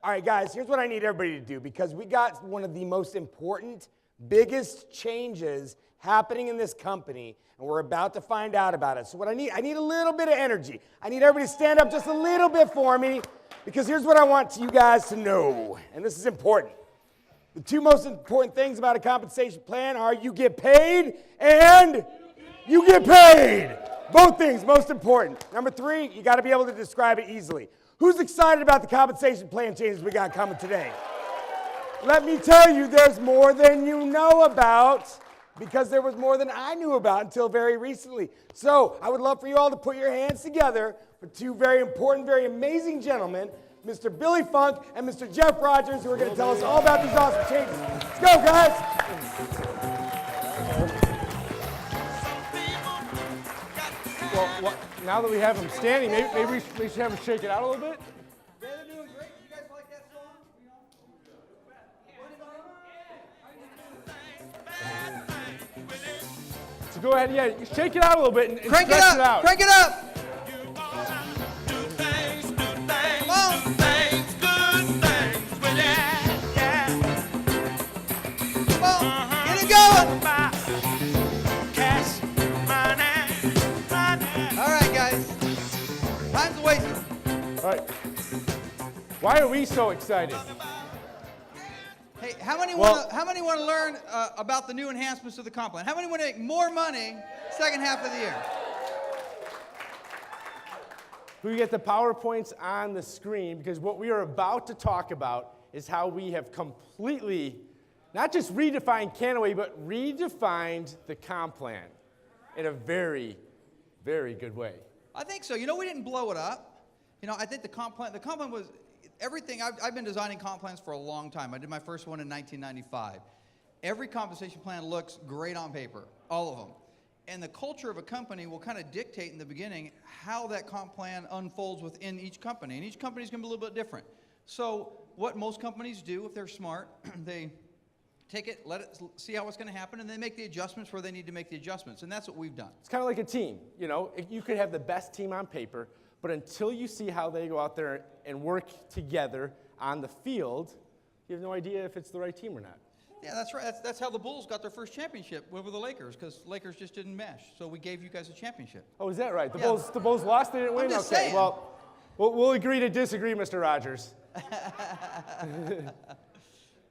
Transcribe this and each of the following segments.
All right, guys, here's what I need everybody to do because we got one of the most important, biggest changes happening in this company, and we're about to find out about it. So what I need a little bit of energy. I need everybody to stand up just a little bit for me because here's what I want you guys to know, and this is important. The two most important things about a compensation plan are you get paid and you get paid. Both things, most important. Number three, you got to be able to describe it easily. Who's excited about the compensation plan changes we got coming today? Let me tell you, there's more than you know about because there was more than I knew about until very recently. So I would love for you all to put your hands together for two very important, very amazing gentlemen, Mr. Billy Funk and Mr. Jeff Rogers, who are going to tell us all about these awesome changes. Let's go, guys. Well, now that we have him standing, maybe we should have him shake it out a little bit. They're doing great. You guys like that song? So go ahead, yeah, shake it out a little bit and Crank it stretch up! it out. Crank it up! All right. Why are we so excited? Hey, how many want to learn about the new enhancements to the comp plan? How many want to make more money second half of the year? We get the PowerPoints on the screen because what we are about to talk about is how we have completely, not just redefined Kannaway, but redefined the comp plan in a very, very good way. I think so. You know, we didn't blow it up. You know, I think the comp plan was everything. I've been designing comp plans for a long time. I did my first one in 1995. Every compensation plan looks great on paper, all of them. And the culture of a company will kind of dictate in the beginning how that comp plan unfolds within each company. And each company is going to be a little bit different. So what most companies do, if they're smart, they take it, let it, see how it's going to happen, and they make the adjustments where they need to make the adjustments. And that's what we've done. It's kind of like a team. You know, you could have the best team on paper, but until you see how they go out there and work together on the field, you have no idea if it's the right team or not. Yeah, that's right. That's how the Bulls got their first championship over the Lakers, because Lakers just didn't mesh. So we gave you guys a championship. Oh, is that right? The Bulls lost, they didn't win? I'm just okay, saying. well, we'll agree to disagree, Mr. Rogers.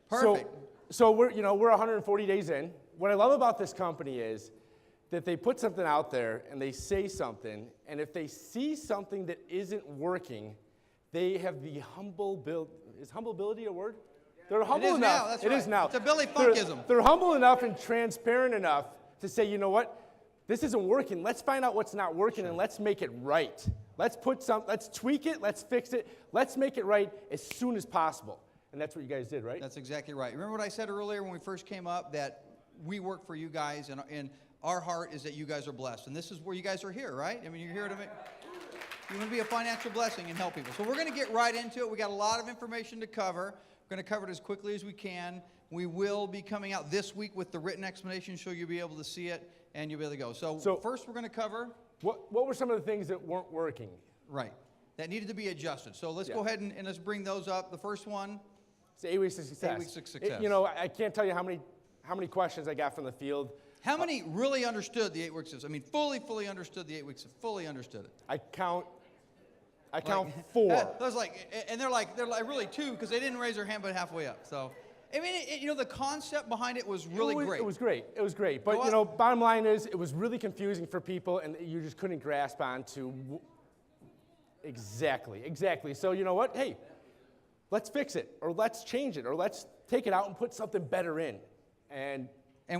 Perfect. So we're 140 days in. What I love about this company is that they put something out there and they say something, and if they see something that isn't working, they have the is humility a word? They're humble enough. Now, that's right. It is now. It's a Billy Funkism. They're humble enough and transparent enough to say, you know what? This isn't working. Let's find out what's not working and let's make it right. Let's tweak it, let's fix it, let's make it right as soon as possible. And that's what you guys did, right? That's exactly right. Remember what I said earlier when we first came up, that we work for you guys, and our heart is that you guys are blessed. And this is where you guys are here, right? I mean, you're here to make, you want to be a financial blessing and help people. So we're going to get right into it. We got a lot of information to cover. We're going to cover it as quickly as we can. We will be coming out this week with the written explanation, so you'll be able to see it and you'll be able to go. So first we're going to cover. What were some of the things that weren't working? Right. That needed to be adjusted. So let's go ahead and let's bring those up. The first one. It's 8 weeks of success. 8 weeks of success. I can't tell you how many questions I got from the field. How many really understood the 8 weeks of, fully understood the 8 weeks, fully understood it? I count 4. I was like, and they're like really 2, because they didn't raise their hand but halfway up. So, I mean, the concept behind it was really great. It was great. But, bottom line is, it was really confusing for people, and you just couldn't grasp onto exactly. So, you know what? Hey, let's fix it, or let's change it, or let's take it out and put something better in. And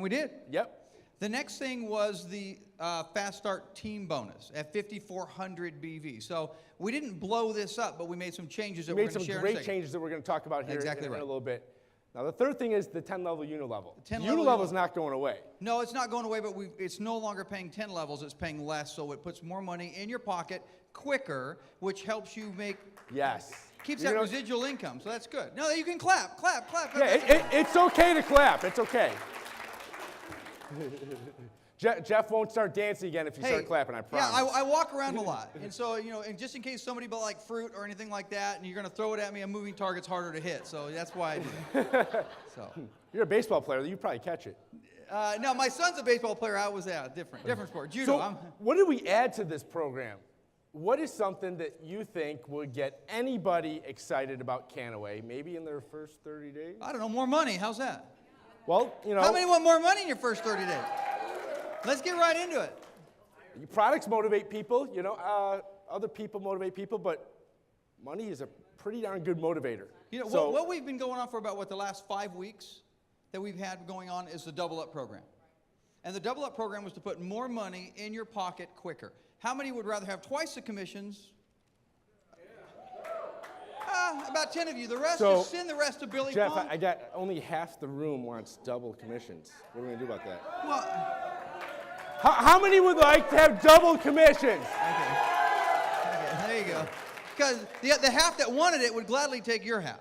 we did. Yep. The next thing was the Fast Start Team Bonus at 5,400 BV. So we didn't blow this up, but we made some changes that we're going to share in a second. We made some great changes that we're going to talk about here in a little bit. Now, the third thing is the 10-level unilevel. The 10-level unilevel is not going away. No, it's not going away, but it's no longer paying 10 levels. It's paying less, so it puts more money in your pocket quicker, which helps you make... Yes. Keeps that residual income, so that's good. No, you can clap. Yeah, it's okay to clap. It's okay. Jeff won't start dancing again if you start clapping, I promise. Yeah, I walk around a lot. And so, and just in case somebody bought like fruit or anything like that, and you're going to throw it at me, a moving target's harder to hit. So that's why I do it. So. You're a baseball player. You probably catch it. No, my son's a baseball player. I was different sport. Judo. So what did we add to this program? What is something that you think would get anybody excited about Kannaway, maybe in their first 30 days? I don't know, more money. How's that? Well, How many want more money in your first 30 days? Let's get right into it. Your products motivate people, other people motivate people, but money is a pretty darn good motivator. What we've been going on for about, the last 5 weeks that we've had going on is the Double Up program. And the Double Up program was to put more money in your pocket quicker. How many would rather have twice the commissions? About 10 of you. The rest, just send the rest to Billy Jeff, Funk. I got only half the room wants double commissions. What are we going to do about that? Well, How many would like to have double commissions? okay, there you go. Because the half that wanted it would gladly take your half.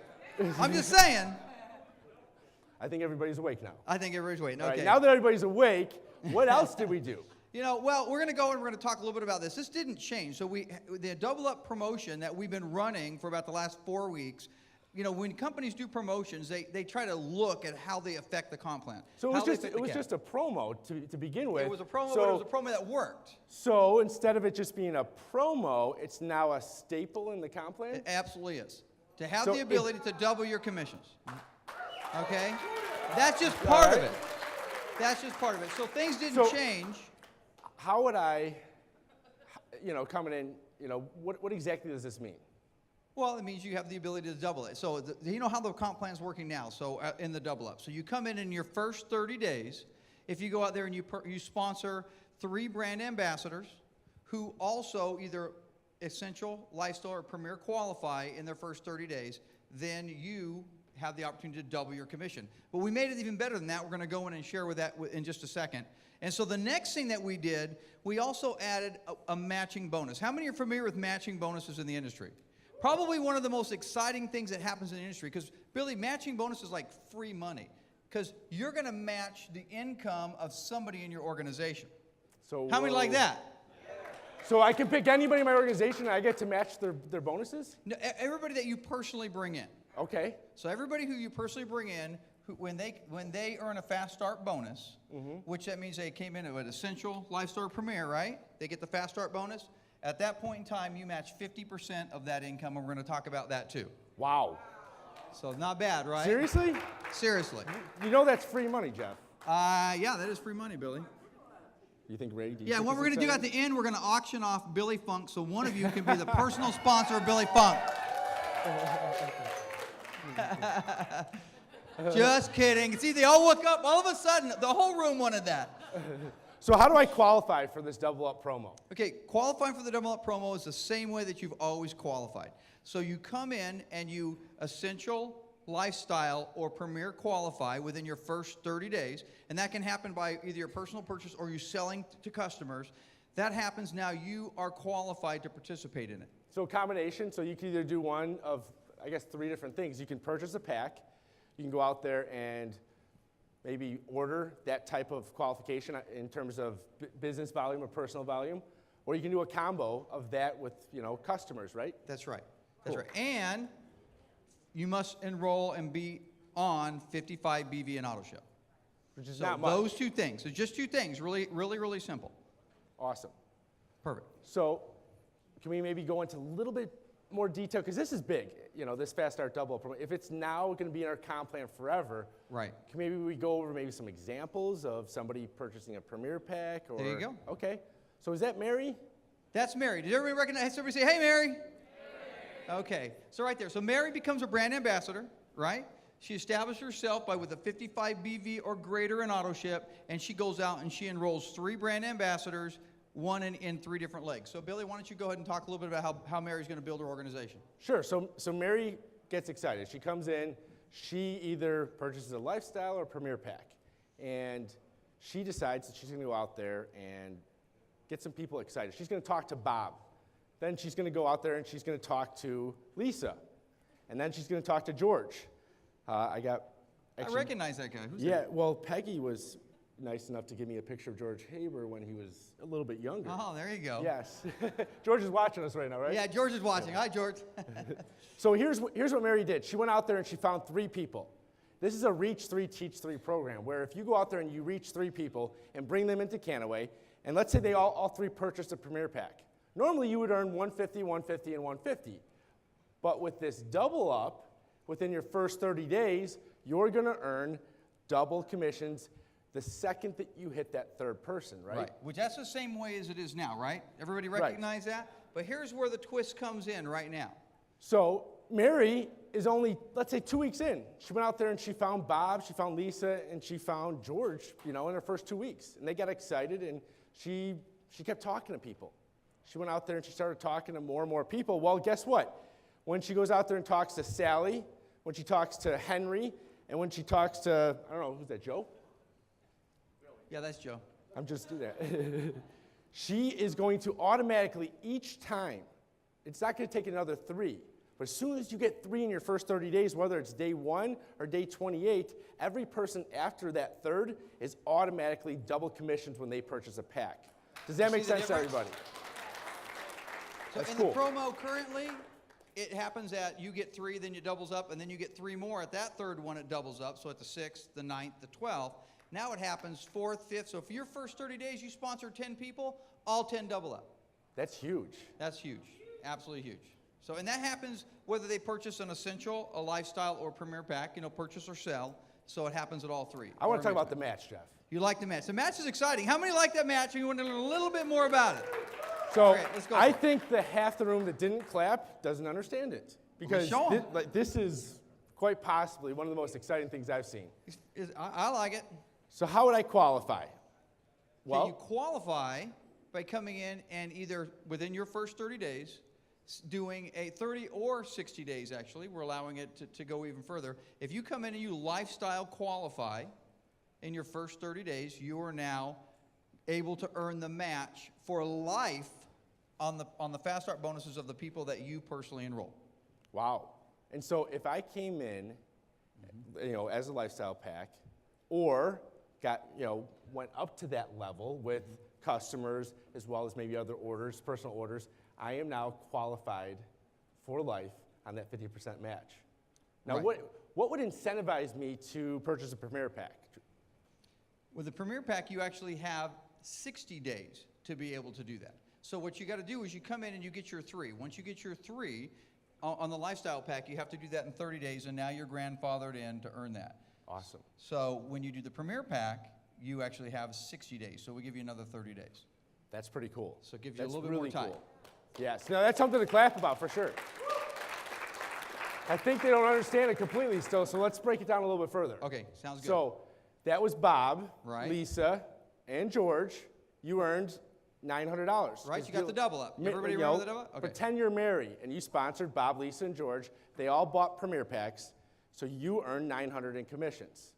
I'm just saying. I think everybody's awake now. I think everybody's waiting. All Okay. right, now that everybody's awake, what else did we do? Well, we're going to go and we're going to talk a little bit about this. This didn't change. So the Double Up promotion that we've been running for about the last 4 weeks, when companies do promotions, they try to look at how they affect the comp plan. So it was just a promo to begin with. It was a promo, but it was a promo that worked. So instead of it just being a promo, it's now a staple in the comp plan? It absolutely is. To have the ability to double your commissions. Okay? That's just part of it. That's just part of it. So things didn't change. How would I, coming in, what exactly does this mean? Well, it means you have the ability to double it. So you know how the comp plan is working now, so in the Double Up. So you come in your first 30 days, if you go out there and you sponsor 3 brand ambassadors who also either Essential, Lifestyle, or Premier qualify in their first 30 days, then you have the opportunity to double your commission. But we made it even better than that. We're going to go in and share with that in just a second. And so the next thing that we did, we also added a matching bonus. How many are familiar with matching bonuses in the industry? Probably one of the most exciting things that happens in the industry, because Billy, matching bonus is like free money, because you're going to match the income of somebody in your organization. So how many like that? So I can pick anybody in my organization and I get to match their bonuses? No, everybody that you personally bring in. Okay. So everybody who you personally bring in, when they earn a fast start bonus, which that means they came in with Essential, Lifestyle, Premier, right? They get the fast start bonus. At that point in time, you match 50% of that income, and we're going to talk about that too. Wow. So not bad, right? Seriously? Seriously. That's free money, Jeff. Yeah, that is free money, Billy. You think Ray? Yeah, what we're going to do at the end, we're going to auction off Billy Funk, so one of you can be the personal sponsor of Billy Funk. Just kidding. See, they all woke up. All of a sudden, the whole room wanted that. So how do I qualify for this Double Up promo? Okay, qualifying for the Double Up promo is the same way that you've always qualified. So you come in and you Essential, Lifestyle, or Premier qualify within your first 30 days, and that can happen by either your personal purchase or you selling to customers. That happens now. You are qualified to participate in it. So a combination, so you can either do one of, 3 different things. You can purchase a pack. You can go out there and maybe order that type of qualification in terms of business volume or personal volume, or you can do a combo of that with, customers, right? That's right. That's right. And you must enroll and be on 55 BV and Auto Show. Which is So not much. those 2 things. So just 2 things. Really, really, really simple. Awesome. Perfect. So can we maybe go into a little bit more detail? Because this is big, this Fast Start Double Up promo. If it's now going to be in our comp plan forever, Right. Can maybe we go over maybe some examples of somebody purchasing a Premier pack? Or, There you go. Okay. So is that Mary? That's Mary. Did everybody recognize? Everybody say, "Hey, Mary." Okay. So right there. So Mary becomes a brand ambassador, right? She established herself with a 55 BV or greater in auto ship, and she goes out and she enrolls 3 brand ambassadors, one in 3 different legs. So Billy, why don't you go ahead and talk a little bit about how Mary's going to build her organization? Sure. So Mary gets excited. She comes in. She either purchases a Lifestyle or Premier pack, and she decides that she's going to go out there and get some people excited. She's going to talk to Bob. Then she's going to go out there and she's going to talk to Lisa. And then she's going to talk to George. I recognize that guy. Who's yeah, that? well, Peggy was nice enough to give me a picture of George Haber when he was a little bit younger. Oh, there you go. Yes. George is watching us right now, right? Yeah, George is watching. Hi, George. So here's what Mary did. She went out there and she found 3 people. This is a Reach 3, Teach 3 program where if you go out there and you reach 3 people and bring them into Kannaway, and let's say they all 3 purchased a Premier Pack. Normally you would earn 150, 150, and 150. But with this double up, within your first 30 days, you're going to earn double commissions the second that you hit that 3rd person, right? Right, which that's the same way as it is now, right? Everybody recognize that? But here's where the twist comes in right now. So Mary is only, let's say, 2 weeks in. She went out there and she found Bob, she found Lisa, and she found George, in her first 2 weeks. And they got excited, and she kept talking to people. She went out there and she started talking to more and more people. Well, guess what? When she goes out there and talks to Sally, when she talks to Henry, and when she talks to, I don't know, who's that, Joe? Yeah, that's Joe. I'm just doing that. She is going to automatically, each time, it's not going to take another 3, but as soon as you get 3 in your first 30 days, whether it's day 1 or day 28, every person after that 3rd is automatically double commissioned when they purchase a pack. Does that make sense to everybody? So That's in cool. the promo currently, it happens that you get 3, then it doubles up, and then you get 3 more. At that 3rd one, it doubles up. So at the 6th, the 9th, the 12th. Now it happens 4th, 5th. So for your first 30 days, you sponsor 10 people, all 10 double up. That's huge. That's huge. Absolutely huge. So, and that happens whether they purchase an essential, a lifestyle, or premier pack, purchase or sell. So it happens at all 3. I want to talk about the match, Jeff. You like the match. The match is exciting. How many like that match and you want to learn a little bit more about it? So Okay, let's go. I think that half the room that didn't clap doesn't understand it. Because show 'em. this is quite possibly one of the most exciting things I've seen. I like it. So how would I qualify? Well, you qualify by coming in and either within your first 30 days, doing a 30 or 60 days actually, we're allowing it to go even further. If you come in and you lifestyle qualify in your first 30 days, you are now able to earn the match for life on the fast start bonuses of the people that you personally enroll. Wow. And so if I came in, as a lifestyle pack, or went up to that level with customers as well as maybe other orders, personal orders, I am now qualified for life on that 50% match. Now, Right. what would incentivize me to purchase a Premier Pack? With the Premier Pack, you actually have 60 days to be able to do that. So what you got to do is you come in and you get your 3. Once you get your 3 on the Lifestyle Pack, you have to do that in 30 days, and now you're grandfathered in to earn that. Awesome. So when you do the Premier Pack, you actually have 60 days. So we give you another 30 days. That's pretty cool. So it gives you That's a little bit really more time. cool. Yes. Now, that's something to clap about for sure. I think they don't understand it completely still, so let's break it down a little bit further. Okay, sounds good. So that was Bob, Right. Lisa, and George. You earned $900. Right, you got the double up. Everybody remember the double up? Okay. Pretend you're Mary, and you sponsored Bob, Lisa, and George. They all bought Premier Packs, so you earned $900 in commissions.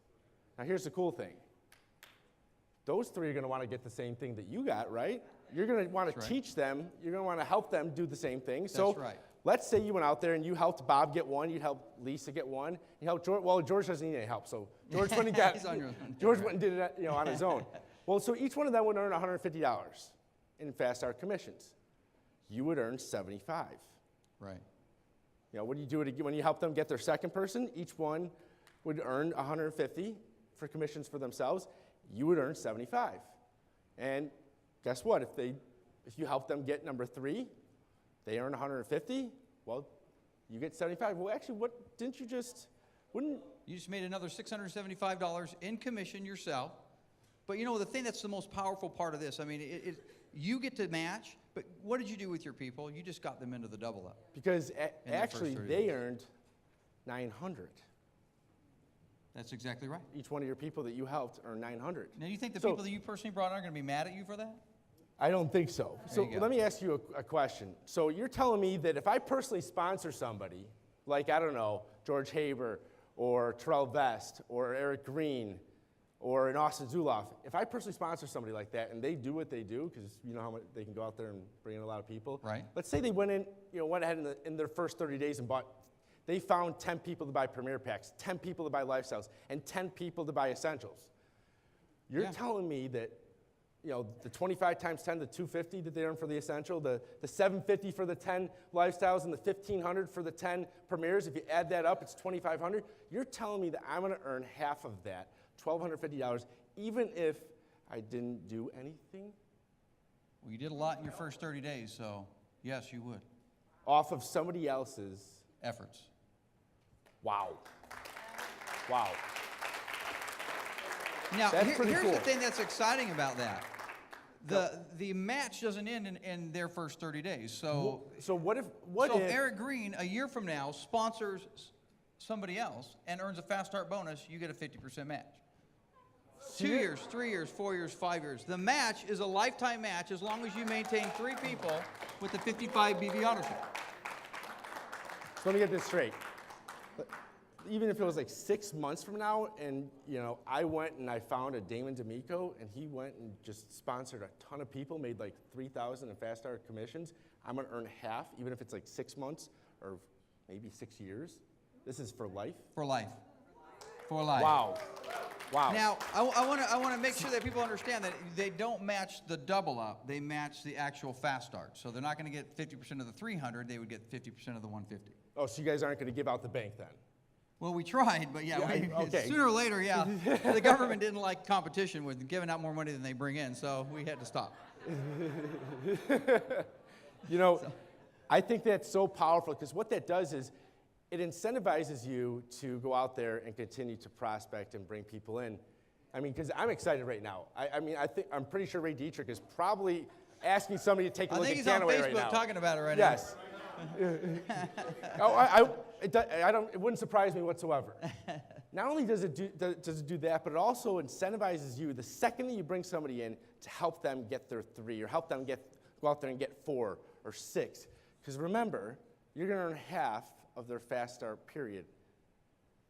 Now, here's the cool thing. Those 3 are going to want to get the same thing that you got, right? You're going to want to teach them. You're going to want to help them do the same thing. So right. let's say you went out there and you helped Bob get 1, you helped Lisa get 1, you helped George. Well, George doesn't need any help, so George went and got. He's on your own. George went and did it, on his own. Well, so each one of them would earn $150 in Fast Start commissions. You would earn $75. Right. What do you do when you help them get their second person? Each one would earn $150 for commissions for themselves. You would earn $75. And guess what? If you help them get number 3, they earn $150. Well, you get $75. Well, actually, wouldn't You just made another $675 in commission yourself. But the thing that's the most powerful part of this, I mean, you get to match, but what did you do with your people? You just got them into the double up. Because their actually first 30 they days. earned $900. That's exactly right. Each one of your people that you helped earned $900. Now, you think the So- people that you personally brought on are going to be mad at you for that? I don't think so. So you go. let me ask you a question. So you're telling me that if I personally sponsor somebody, like, I don't know, George Haber or Terrell Vest or Eric Green or an Austin Zuloff, if I personally sponsor somebody like that and they do what they do, because you know how much they can go out there and bring in a lot of people. Right. Let's say they went ahead in their first 30 days and they found 10 people to buy Premier Packs, 10 people to buy Lifestyles, and 10 people to buy Essentials. You're Yeah. telling me that, the 25 times 10, the 250 that they earn for the Essential, the 750 for the 10 Lifestyles, and the 1,500 for the 10 Premiers, if you add that up, it's 2,500. You're telling me that I'm going to earn half of that, $1,250, even if I didn't do anything? Well, you did a lot in your first 30 days, so yes, you would. Off of somebody else's Efforts. Wow. Wow. Now, That's pretty here's cool. the thing that's exciting about that. The match doesn't end in their first 30 days. So what if Eric Green, a year from now, sponsors somebody else and earns a fast start bonus, you get a 50% match. 2 years, 3 years, 4 years, 5 years. The match is a lifetime match as long as you maintain 3 people with the 55 BV ownership. So let me get this straight. Even if it was like 6 months from now and, I went and I found a Damon D'Amico and he went and just sponsored a ton of people, made like $3,000 in fast start commissions, I'm going to earn half, even if it's like 6 months or maybe 6 years. This is for life? For life. For life. Wow. Wow. Now, I want to make sure that people understand that they don't match the double up. They match the actual fast start. So they're not going to get 50% of the 300. They would get 50% of the 150. Oh, so you guys aren't going to give out the bank then? Well, we tried, but okay. Sooner or later, yeah. The government didn't like competition with giving out more money than they bring in, so we had to stop. I think that's so powerful because what that does is it incentivizes you to go out there and continue to prospect and bring people in. I mean, because I'm excited right now. I'm pretty sure Ray Dietrich is probably asking somebody to take a look at Kannaway right now. I think he's on Facebook talking about it right now. Yes. It wouldn't surprise me whatsoever. Not only does it do that, but it also incentivizes you the second that you bring somebody in to help them get their 3 or help them go out there and get 4 or 6. Because remember, you're going to earn half of their fast start period,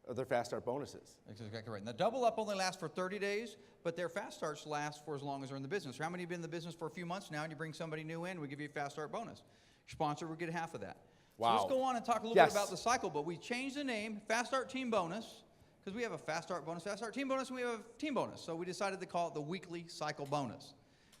of their fast start bonuses. That's exactly right. And the double up only lasts for 30 days, but their fast starts last for as long as they're in the business. How many have been in the business for a few months now and you bring somebody new in, we give you a fast start bonus. Your sponsor will get half of that. Wow. So let's go on and talk a little bit about the cycle, but we changed the name, Fast Start Team Bonus, because we have a Fast Start Bonus, Fast Start Team Bonus, and we have a Team Bonus. So we decided to call it the Weekly Cycle Bonus.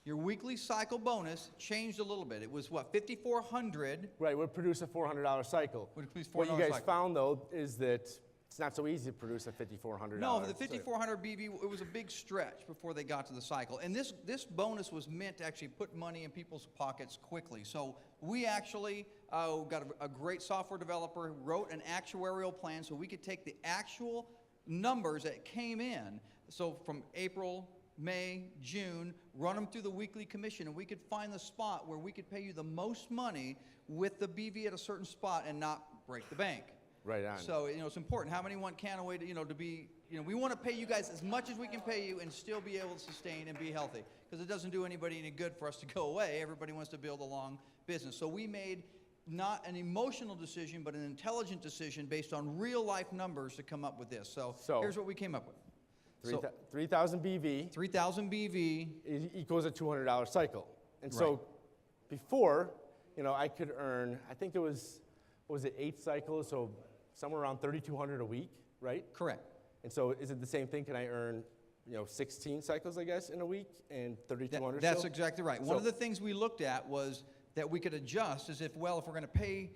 Your Weekly Cycle Bonus changed a little bit. It was what, $5,400? Right, would produce a $400 cycle. Would produce $400 What you guys cycle. found, though, is that it's not so easy to produce a $5,400. No, the 5,400 BV, it was a big stretch before they got to the cycle. And this bonus was meant to actually put money in people's pockets quickly. So we actually got a great software developer, wrote an actuarial plan so we could take the actual numbers that came in. So from April, May, June, run them through the weekly commission, and we could find the spot where we could pay you the most money with the BV at a certain spot and not break the bank. Right on. So, it's important. How many want Kannaway to be, we want to pay you guys as much as we can pay you and still be able to sustain and be healthy. Because it doesn't do anybody any good for us to go away. Everybody wants to build a long business. So we made not an emotional decision, but an intelligent decision based on real life numbers to come up with this. So here's what we came up with. 3,000 BV. 3,000 BV. Equals a $200 cycle. And so before, I could earn, I think it was, 8 cycles, so somewhere around $3,200 a week, right? Correct. And so is it the same thing? Can I earn, 16 cycles, I guess, in a week and $3,200? That's exactly right. One of the things we looked at was that we could adjust as if, well, if we're going to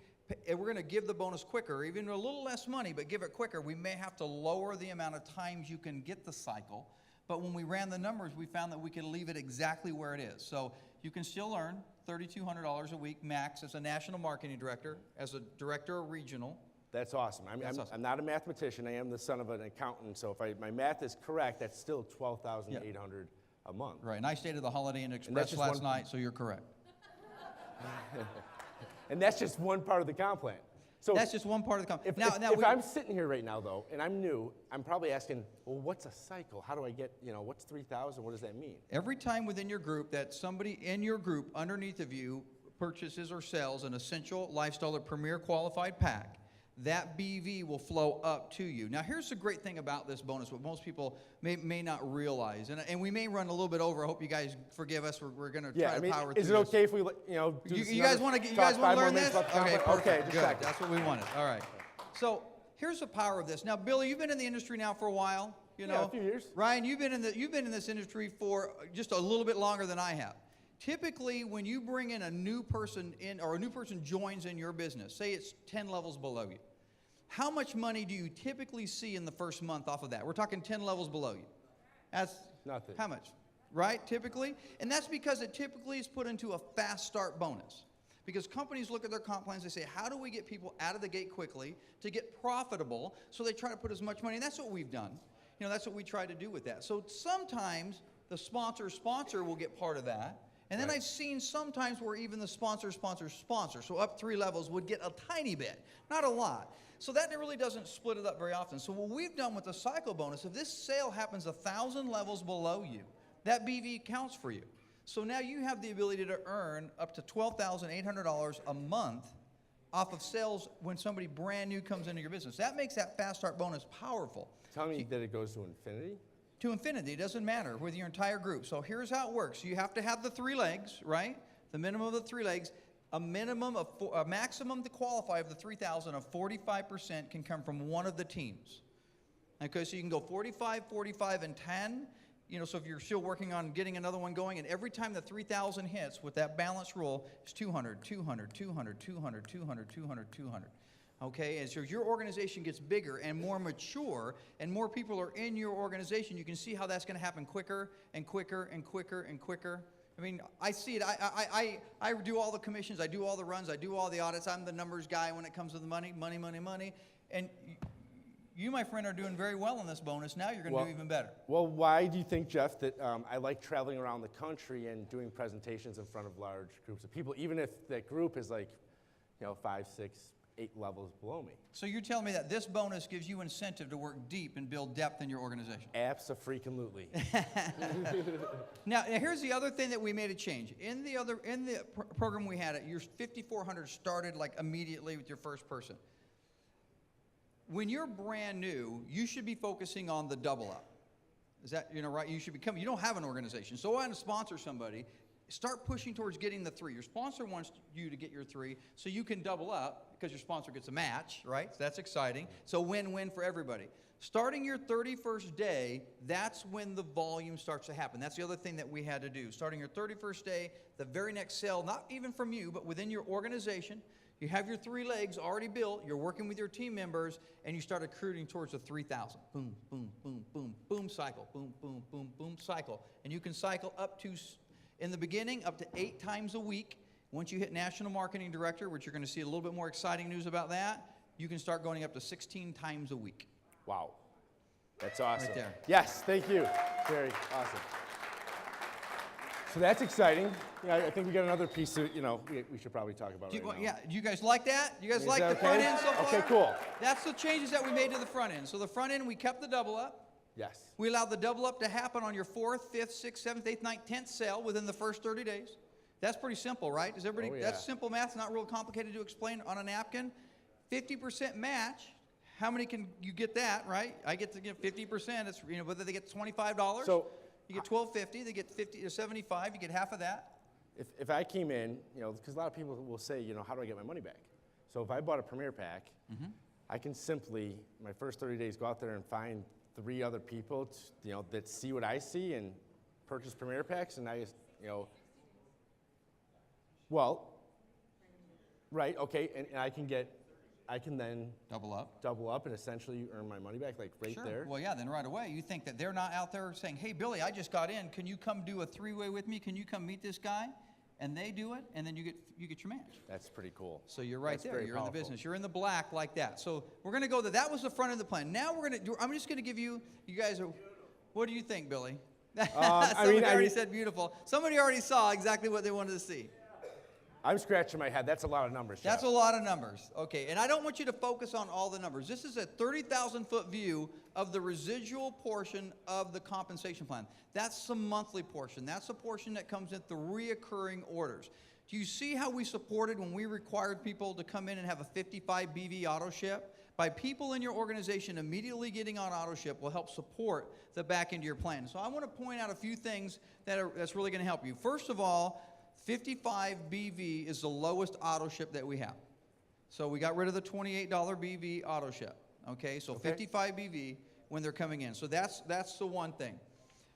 we're going to give the bonus quicker, even a little less money, but give it quicker, we may have to lower the amount of times you can get the cycle. But when we ran the numbers, we found that we could leave it exactly where it is. So you can still earn $3,200 a week max as a national marketing director, as a director of regional. That's awesome. I'm not a mathematician. I am the son of an accountant. So if my math is correct, that's still $12,800 a month. Right. And I stayed at the Holiday Inn Express last night, so you're correct. And that's just one part of the comp plan. So that's just one part of the comp. If I'm sitting here right now, though, and I'm new, I'm probably asking, well, what's a cycle? How do I get, what's 3,000? What does that mean? Every time within your group that somebody in your group underneath of you purchases or sells an Essential Lifestyle or Premier Qualified Pack, that BV will flow up to you. Now, here's the great thing about this bonus, what most people may not realize, and we may run a little bit over. I hope you guys forgive us. We're going to try to power through this. Is it okay if we, do you guys want to learn this? Okay, perfect. Okay, good. That's what we wanted. All right. So here's the power of this. Now, Billy, you've been in the industry now for a while. You Yeah, know, a few years. Ryan, you've been in this industry for just a little bit longer than I have. Typically, when you bring in a new person in, or a new person joins in your business, say it's 10 levels below you, how much money do you typically see in the first month off of that? We're talking 10 levels below you. That's Nothing. how much, right? Typically, and that's because it typically is put into a fast start bonus. Because companies look at their comp plans, they say, how do we get people out of the gate quickly to get profitable? So they try to put as much money, and that's what we've done. You know, that's what we try to do with that. So sometimes the sponsor will get part of that. And then Right. I've seen sometimes where even the sponsor, so up 3 levels, would get a tiny bit, not a lot. So that really doesn't split it up very often. So what we've done with the cycle bonus, if this sale happens 1,000 levels below you, that BV counts for you. So now you have the ability to earn up to $12,800 a month off of sales when somebody brand new comes into your business. That makes that fast start bonus powerful. Tell me that it goes to infinity? To infinity, it doesn't matter with your entire group. So here's how it works. You have to have the 3 legs, right? The minimum of the 3 legs. A maximum to qualify of the 3,000 of 45% can come from one of the teams. Okay, so you can go 45, 45, and 10. You know, so if you're still working on getting another one going, and every time the 3,000 hits with that balance roll, it's 200, 200, 200, 200, 200, 200, 200. Okay, and so as your organization gets bigger and more mature, and more people are in your organization, you can see how that's going to happen quicker and quicker and quicker and quicker. I mean, I see it. I do all the commissions, I do all the runs, I do all the audits. I'm the numbers guy when it comes to the money. And you, my friend, are doing very well on this bonus. Now you're going to do even better. Well, why do you think, Jeff, that I like traveling around the country and doing presentations in front of large groups of people, even if that group is like, 5, 6, 8 levels below me? So you're telling me that this bonus gives you incentive to work deep and build depth in your organization? Abso-freaking-lutely. Now, here's the other thing that we made a change. In the program we had, your 5,400 started like immediately with your first person. When you're brand new, you should be focusing on the double up. Is that, right? You don't have an organization. So I want to sponsor somebody. Start pushing towards getting the 3. Your sponsor wants you to get your 3 so you can double up because your sponsor gets a match, right? So that's exciting. So win-win for everybody. Starting your 31st day, that's when the volume starts to happen. That's the other thing that we had to do. Starting your 31st day, the very next sale, not even from you, but within your organization, you have your 3 legs already built, you're working with your team members, and you start accruing towards the 3,000. Boom, boom, boom, boom, boom, cycle, boom, boom, boom, boom, cycle. And you can cycle up to, in the beginning, up to 8 times a week. Once you hit National Marketing Director, which you're going to see a little bit more exciting news about that, you can start going up to 16 times a week. Wow. That's awesome. Right there. Yes, thank you. Very awesome. So that's exciting. I think we got another piece that, we should probably talk about right now. Yeah, you guys like that? You guys Is like that the front okay? end so far? Okay, cool. That's the changes that we made to the front end. So the front end, we kept the double up. Yes. We allowed the double up to happen on your 4th, 5th, 6th, 7th, 8th, 9th, 10th sale within the first 30 days. That's pretty simple, right? Does everybody? Oh, yeah. That's simple math. It's not real complicated to explain on a napkin. 50% match. How many can you get that, right? I get to get 50%. It's whether they get $25. So you get $12.50. They get 50 or 75. You get half of that. if I came in, because a lot of people will say, how do I get my money back? So if I bought a Premier Pack, I can simply, my first 30 days, go out there and find 3 other people, that see what I see and purchase Premier Packs, and I just, well, right, okay, and I can then Double up. And essentially earn my money back, like right Sure. there. Well, yeah, then right away, you think that they're not out there saying, hey, Billy, I just got in. Can you come do a 3-way with me? Can you come meet this guy? And they do it, and then you get your match. That's pretty cool. So you're right That's there. very You're in powerful. the business. You're in the black like that. So we're going to go there. That was the front end of the plan. Now I'm just going to give you guys, what do you think, Billy? Somebody already said beautiful. Somebody already saw exactly what they wanted to see. I'm scratching my head. That's a lot of numbers, Jeff. That's a lot of numbers. Okay, and I don't want you to focus on all the numbers. This is a 30,000-foot view of the residual portion of the compensation plan. That's the monthly portion. That's the portion that comes in the reoccurring orders. Do you see how we supported when we required people to come in and have a 55 BV auto ship? By people in your organization immediately getting on auto ship will help support the back end of your plan. So I want to point out a few things that's really going to help you. First of all, 55 BV is the lowest auto ship that we have. So we got rid of the $28 BV auto ship. Okay, so 55 BV when they're coming in. So that's the one thing.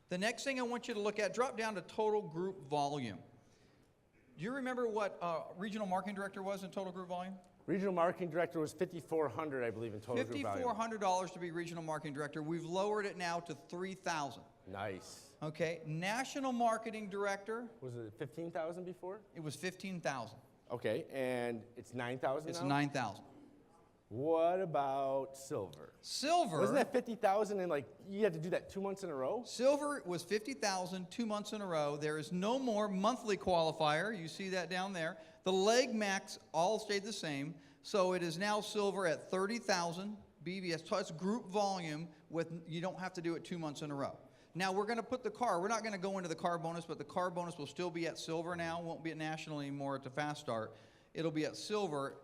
The next thing I want you to look at, drop down to total group volume. Do you remember what regional marketing director was in total group volume? Regional marketing director was $5,400, I believe, in total group volume. $5,400 to be regional marketing director. We've lowered it now to $3,000. Nice. Okay, national marketing director. Was it 15,000 before? It was 15,000. Okay, and it's 9,000 It's now? 9,000. What about silver? Silver. Wasn't that 50,000 and like you had to do that 2 months in a row? Silver was 50,000, 2 months in a row. There is no more monthly qualifier. You see that down there. The leg max all stayed the same. So it is now silver at 30,000 BVS. That's group volume with, you don't have to do it 2 months in a row. Now we're going to put the car, we're not going to go into the car bonus, but the car bonus will still be at silver now. Won't be at national anymore at the fast start. It'll be at silver,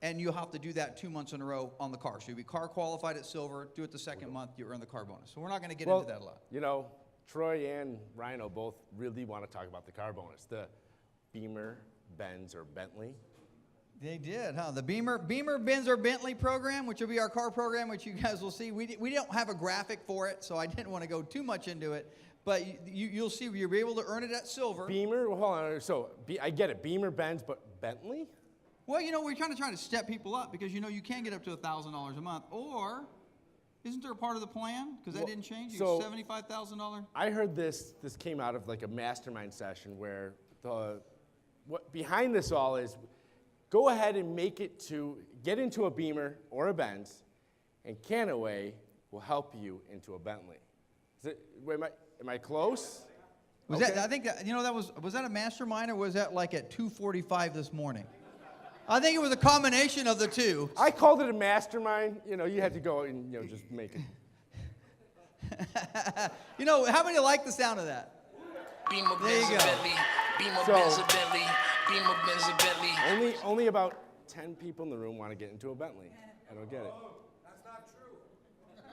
and you'll have to do that 2 months in a row on the car. So you'll be car qualified at silver, do it the second month, you earn the car bonus. So we're not going to get into that a lot. You know, Troy and Rhino both really want to talk about the car bonus. The Beamer, Benz, or Bentley. They did, huh? The Beamer, Benz, or Bentley program, which will be our car program, which you guys will see. We don't have a graphic for it, so I didn't want to go too much into it. But you'll see you'll be able to earn it at silver. Beamer, well, hold on. So I get it, Beamer, Benz, but Bentley? Well, you know, we're trying to step people up because, you know, you can get up to $1,000 a month. Or, isn't there a part of the plan? Because that didn't change. So $75,000. I heard this came out of like a mastermind session where what behind this all is go ahead and get into a Beamer or a Benz, and Kannaway will help you into a Bentley. Am I close? Was that, I think that, you know, was that a mastermind or was that like at 2:45 this morning? I think it was a combination of the two. I called it a mastermind. You know, you had to go and, you know, just make it. You know, how many like the sound of that? Beamer, There you Benz, go. Bentley. Beamer, So- Benz, Bentley. Beamer, Benz, Bentley. Only about 10 people in the room want to get into a Bentley. I don't get it.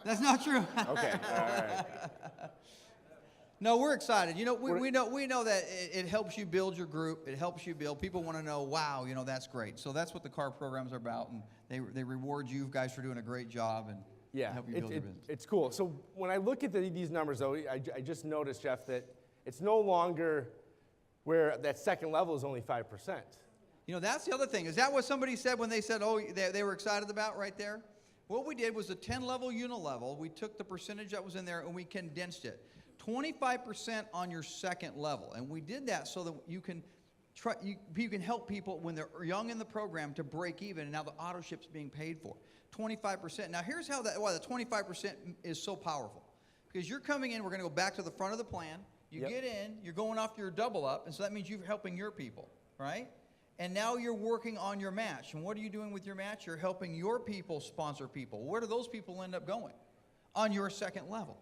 That's not true. Okay, all right. No, we're excited. You know, we know that it helps you build your group. It helps you build. People want to know, wow, you know, that's great. So that's what the car programs are about, and they reward you guys for doing a great job and Yeah, help you build your business. it's cool. So when I look at these numbers, though, I just noticed, Jeff, that it's no longer where that second level is only 5%. You know, that's the other thing. Is that what somebody said when they said, oh, they were excited about right there? What we did was the 10-level unilevel. We took the percentage that was in there and we condensed it. 25% on your second level. And we did that so that you can help people when they're young in the program to break even, and now the auto ship's being paid for. 25%. Now here's why the 25% is so powerful. Because you're coming in, we're going to go back to the front of the plan. You get in, you're going off your double up, and so that means you're helping your people, right? And now you're working on your match. And what are you doing with your match? You're helping your people sponsor people. Where do those people end up going? On your second level.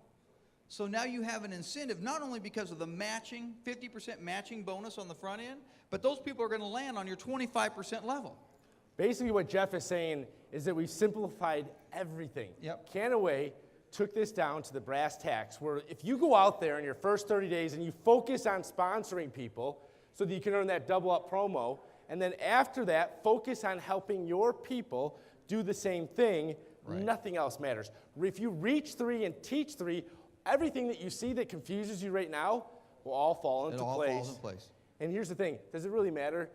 So now you have an incentive, not only because of the matching, 50% matching bonus on the front end, but those people are going to land on your 25% level. Basically what Jeff is saying is that we've simplified everything. Yep. Kannaway took this down to the brass tacks, where if you go out there in your first 30 days and you focus on sponsoring people so that you can earn that double up promo, and then after that, focus on helping your people do the same thing, nothing else matters. If you reach 3 and teach 3, everything that you see that confuses you right now will all fall into place. It all falls in place. And here's the thing, does it really matter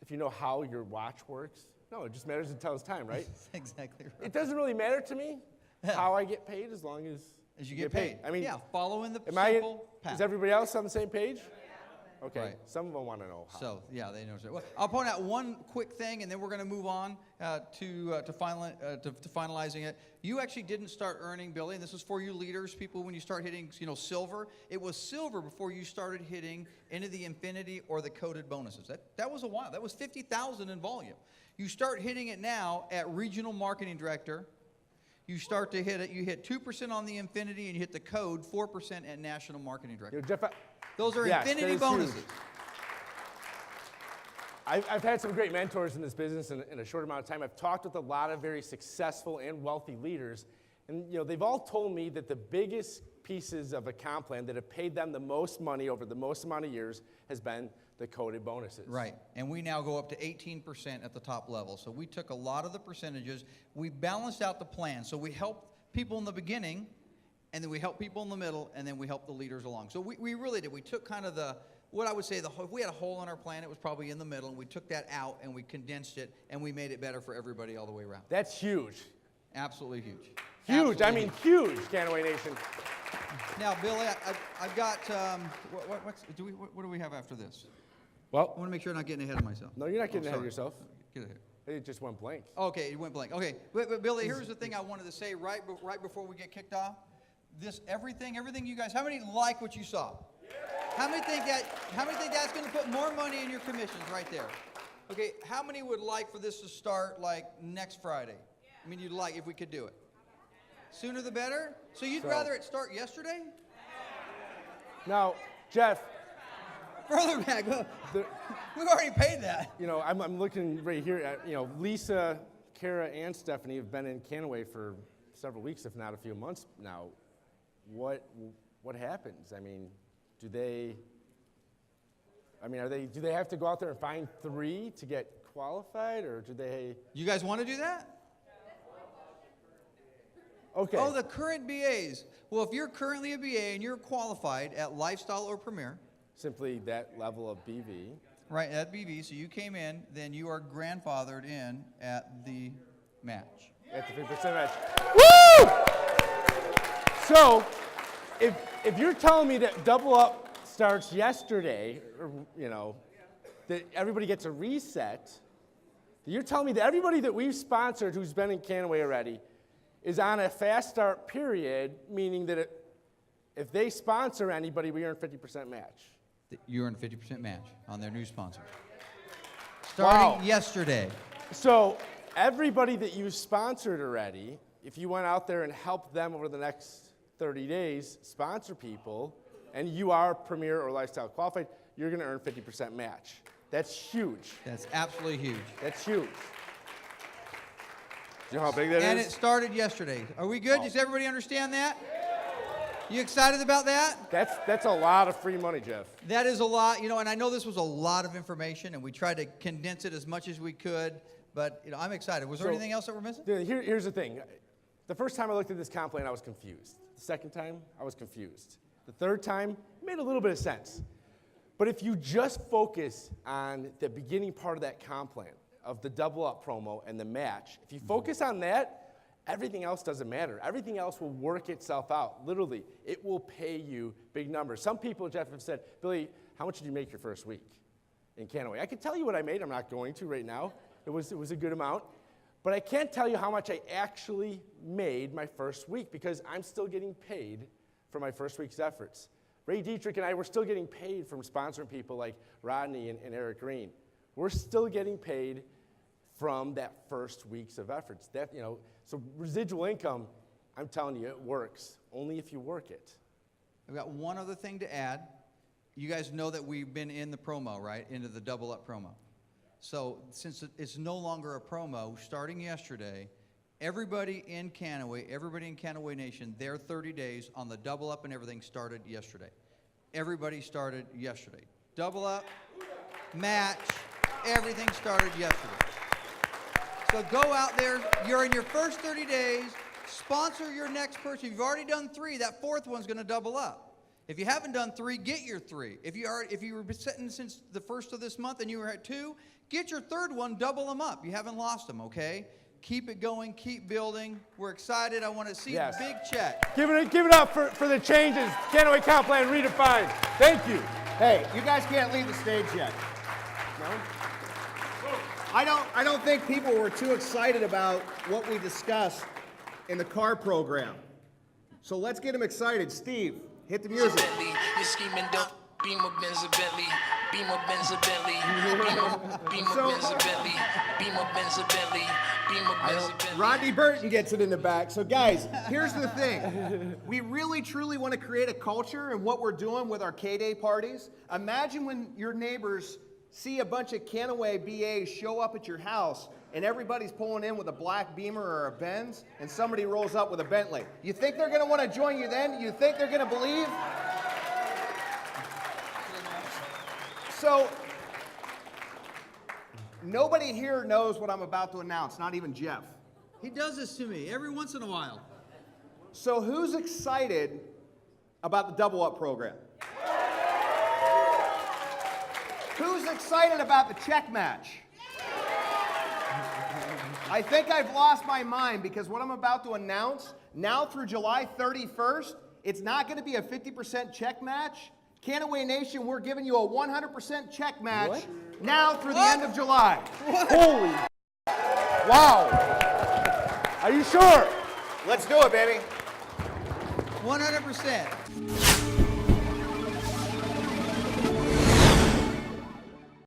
if you know how your watch works? No, it just matters to tell us time, right? Exactly right. It doesn't really matter to me how I get paid as long as you get paid. I mean, yeah, following the am simple path. is everybody else on the same page? Okay, Right. some of them want to know how. So, yeah, they know. Well, I'll point out one quick thing, and then we're going to move on to finalizing it. You actually didn't start earning, Billy, and this is for you leaders, people, when you start hitting, you know, silver. It was silver before you started hitting into the infinity or the coded bonuses. That was a while. That was 50,000 in volume. You start hitting it now at regional marketing director. You start to hit it. You hit 2% on the infinity, and you hit the code 4% at national marketing director. You know, Jeff, Those are yes, infinity that is bonuses. huge. I've had some great mentors in this business in a short amount of time. I've talked with a lot of very successful and wealthy leaders, and you know, they've all told me that the biggest pieces of a comp plan that have paid them the most money over the most amount of years has been the coded bonuses. Right, and we now go up to 18% at the top level. So we took a lot of the percentages, we balanced out the plan, so we help people in the beginning, and then we help people in the middle, and then we help the leaders along. So we really did. We took kind of what I would say, if we had a hole in our plan, it was probably in the middle, and we took that out, and we condensed it, and we made it better for everybody all the way around. That's huge. Absolutely huge. Huge. Absolutely I mean, huge, Kannaway Nation. Now, Billy, I've got, what do we have after this? I Well, want to make sure I'm not getting ahead of myself. no, you're not getting ahead of sorry. yourself. Get ahead. It just went blank. Okay, it went blank. Okay, but Billy, here's the thing I wanted to say right before we get kicked off. Everything you guys, how many like what you saw? How many think that's going to put more money in your commissions right there? Okay, how many would like for this to start like next Friday? I mean, you'd like if we could do it. Sooner the better? So you'd rather it start yesterday? Now, Jeff, Further back. We've already paid that. you know, I'm looking right here at, you know, Lisa, Kara, and Stephanie have been in Kannaway for several weeks, if not a few months now. What happens? I mean, do they have to go out there and find 3 to get qualified, or do they? You guys want to do that? Okay. Oh, the current BAs. Well, if you're currently a BA and you're qualified at Lifestyle or Premier, Simply that level of BV. right, at BV, so you came in, then you are grandfathered in at the match. At the 50% match. Woo! So, if you're telling me that Double Up starts yesterday, or, you know, that everybody gets a reset, you're telling me that everybody that we've sponsored who's been in Kannaway already is on a fast start period, meaning that if they sponsor anybody, we earn 50% match. You earn 50% match on their new sponsors. Starting Wow. yesterday. So everybody that you sponsored already, if you went out there and helped them over the next 30 days, sponsor people, and you are Premier or Lifestyle qualified, you're going to earn 50% match. That's huge. That's absolutely huge. That's huge. Do you know how big that And is? it started yesterday. Are we good? Does everybody understand that? You excited about that? That's a lot of free money, Jeff. That is a lot, you know, and I know this was a lot of information, and we tried to condense it as much as we could, but, you know, I'm excited. Was there anything else that we're missing? Here's the thing. The first time I looked at this comp plan, I was confused. The second time, I was confused. The third time, it made a little bit of sense. But if you just focus on the beginning part of that comp plan, of the Double Up promo and the match, if you focus on that, everything else doesn't matter. Everything else will work itself out. Literally, it will pay you big numbers. Some people, Jeff, have said, Billy, how much did you make your first week in Kannaway? I can tell you what I made. I'm not going to right now. It was a good amount. But I can't tell you how much I actually made my first week because I'm still getting paid for my first week's efforts. Ray Dietrich and I were still getting paid from sponsoring people like Rodney and Eric Green. We're still getting paid from that first week's of efforts. That, you know, so residual income, I'm telling you, it works only if you work it. I've got one other thing to add. You guys know that we've been in the promo, right? Into the Double Up promo. So since it's no longer a promo, starting yesterday, everybody in Kannaway Nation, their 30 days on the Double Up and everything started yesterday. Everybody started yesterday. Double Up, match, everything started yesterday. So go out there, you're in your first 30 days, sponsor your next person. If you've already done 3, that 4th one's going to double up. If you haven't done 3, get your 3. If you were sitting since the first of this month and you were at 2, get your 3rd one, double them up. You haven't lost them, okay? Keep it going, keep building. We're excited. I want to see a big check. Give it up for the changes. Kannaway comp plan redefined. Thank you. Hey, you guys can't leave the stage yet. No? I don't think people were too excited about what we discussed in the car program. So let's get them excited. Steve, hit the music. Bentley, you're scheming, don't beam a Benz a Bentley, beam a Benz a Bentley, beam a Benz a Bentley, beam a Benz a Bentley, beam a Benz a Bentley. Rodney Burton gets it in the back. So guys, here's the thing. We really, truly want to create a culture in what we're doing with our K-Day parties. Imagine when your neighbors see a bunch of Kannaway BAs show up at your house and everybody's pulling in with a black Beamer or a Benz and somebody rolls up with a Bentley. You think they're going to want to join you then? You think they're going to believe? So, nobody here knows what I'm about to announce, not even Jeff. He does this to me every once in a while. So who's excited about the Double Up program? Who's excited about the check match? I think I've lost my mind because what I'm about to announce, now through July 31st, it's not going to be a 50% check match. Kannaway Nation, we're giving you a 100% check match now through the end of July. Holy. Wow. Are you sure? Let's do it, baby. 100%.